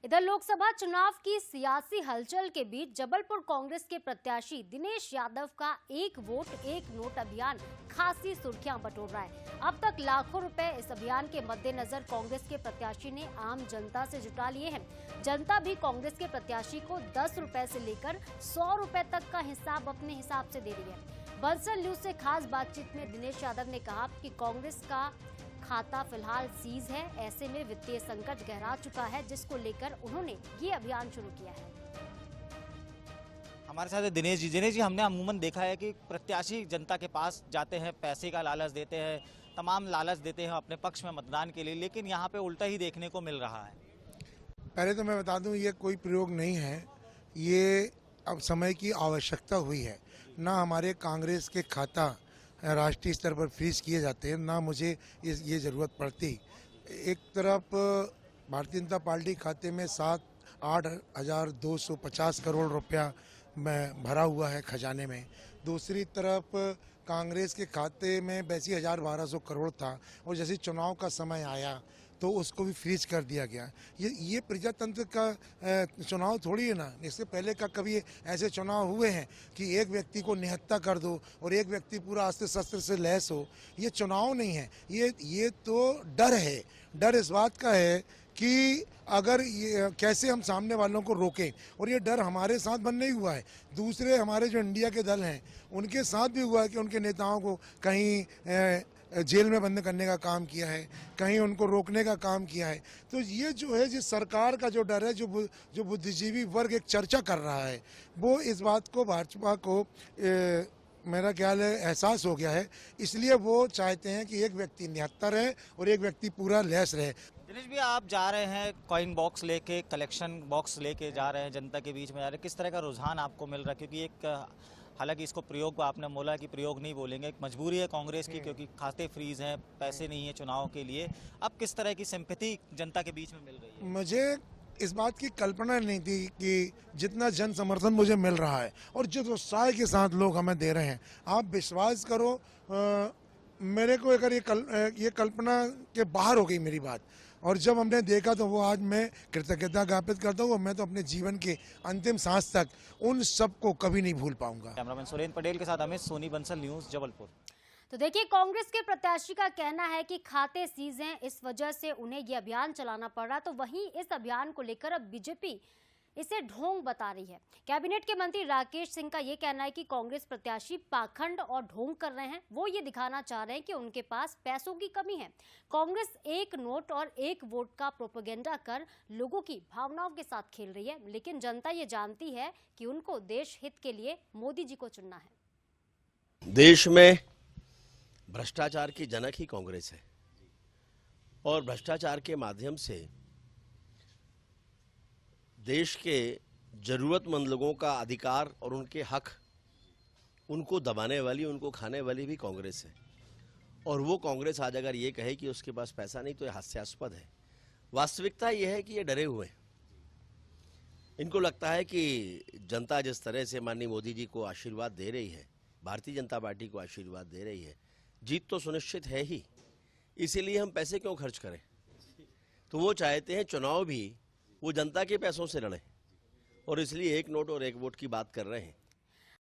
इधर लोकसभा चुनाव की सियासी हलचल के बीच जबलपुर कांग्रेस के प्रत्याशी दिनेश यादव का एक वोट एक नोट अभियान खासी सुर्खियां बटोर रहा है। अब तक लाखों रुपए इस अभियान के मद्देनजर कांग्रेस के प्रत्याशी ने आम जनता से जुटा लिए हैं। जनता भी कांग्रेस के प्रत्याशी को 10 रुपए से लेकर 100 रुपए तक का हिसाब अपने हिसाब से दे रही है। बंसल न्यूज से खास बातचीत में दिनेश यादव ने कहा कि कांग्रेस का खाता फिलहाल सीज है, ऐसे में वित्तीय संकट गहरा चुका है, जिसको लेकर उन्होंने ये अभियान शुरू किया है। हमारे साथ दिनेश जी, हमने अमूमन देखा है कि प्रत्याशी जनता के पास जाते हैं, पैसे का लालच देते हैं, तमाम लालच देते हैं अपने पक्ष में मतदान के लिए, लेकिन यहाँ पे उल्टा ही देखने को मिल रहा है। पहले तो मैं बता दूं, ये कोई प्रयोग नहीं है, ये अब समय की आवश्यकता हुई है। ना हमारे कांग्रेस के खाता राष्ट्रीय स्तर पर फ्रीज किए जाते हैं, ना मुझे ये ज़रूरत पड़ती। एक तरफ भारतीय जनता पार्टी खाते में 8,250 करोड़ रुपया भरा हुआ है खजाने में, दूसरी तरफ कांग्रेस के खाते में 82,1200 करोड़ था, और जैसे चुनाव का समय आया तो उसको भी फ्रीज कर दिया गया। ये प्रजातंत्र का चुनाव थोड़ी है ना। इससे पहले का कभी ऐसे चुनाव हुए हैं कि एक व्यक्ति को निहत्था कर दो और एक व्यक्ति पूरा अस्त्र शस्त्र से लैस हो। ये चुनाव नहीं है, ये तो डर है। डर इस बात का है कि अगर ये कैसे हम सामने वालों को रोकें, और ये डर हमारे साथ बन नहीं हुआ है, दूसरे हमारे जो इंडिया के दल हैं उनके साथ भी हुआ है कि उनके नेताओं को कहीं जेल में बंद करने का काम किया है, कहीं उनको रोकने का काम किया है। तो ये जो है, जिस सरकार का जो डर है, जो बुद्धिजीवी वर्ग एक चर्चा कर रहा है, वो इस बात को भाजपा को मेरा ख्याल है एहसास हो गया है। इसलिए वो चाहते हैं कि एक व्यक्ति निहत्था रहे और एक व्यक्ति पूरा लैस रहे। दिनेश भी, आप जा रहे हैं कॉइन बॉक्स लेके, कलेक्शन बॉक्स लेके जा रहे हैं, जनता के बीच में जा रहे हैं, किस तरह का रुझान आपको मिल रहा है? क्योंकि एक हालांकि इसको प्रयोग आपने बोला कि प्रयोग नहीं बोलेंगे, एक मजबूरी है कांग्रेस की, क्योंकि खाते फ्रीज हैं, पैसे नहीं है चुनाव के लिए। अब किस तरह की सिंपैथी जनता के बीच में मिल रही है? मुझे इस बात की कल्पना नहीं थी कि जितना जन समर्थन मुझे मिल रहा है और जिस उत्साह के साथ लोग हमें दे रहे हैं। आप विश्वास करो, मेरे को अगर ये कल्पना के बाहर हो गई मेरी बात, और जब हमने देखा तो वो आज मैं कृतज्ञता ज्ञापित करता हूँ। मैं तो अपने जीवन के अंतिम सांस तक उन सब को कभी नहीं भूल पाऊंगा। कैमरामैन सुरेंद्र पटेल के साथ अमित सोनी, बंसल न्यूज, जबलपुर। तो देखिए, कांग्रेस के प्रत्याशी का कहना है कि खाते सीज हैं, इस वजह से उन्हें ये अभियान चलाना पड़ रहा। तो वहीं इस अभियान को लेकर अब बीजेपी इसे ढोंग बता रही है। कैबिनेट के मंत्री राकेश सिंह का ये कहना है कि कांग्रेस प्रत्याशी पाखंड और ढोंग कर रहे हैं। वो ये दिखाना चाह रहे हैं कि उनके पास पैसों की कमी है। कांग्रेस एक नोट और एक वोट का प्रोपेगेंडा कर लोगों की भावनाओं के साथ खेल रही है, लेकिन जनता ये जानती है कि उनको देश हित के लिए मोदी जी को चुनना है। देश में भ्रष्टाचार की जनक ही कांग्रेस है, और भ्रष्टाचार के माध्यम से देश के जरूरतमंद लोगों का अधिकार और उनके हक, उनको दबाने वाली, उनको खाने वाली भी कांग्रेस है। और वो कांग्रेस आज अगर ये कहे कि उसके पास पैसा नहीं, तो ये हास्यास्पद है। वास्तविकता ये है कि ये डरे हुए हैं। इनको लगता है कि जनता जिस तरह से माननीय मोदी जी को आशीर्वाद दे रही है, भारतीय जनता पार्टी को आशीर्वाद दे रही है, जीत तो सुनिश्चित है ही, इसीलिए हम पैसे क्यों खर्च करें। तो वो चाहते हैं चुनाव भी वो जनता के पैसों से लड़े, और इसलिए एक नोट और एक वोट की बात कर रहे हैं।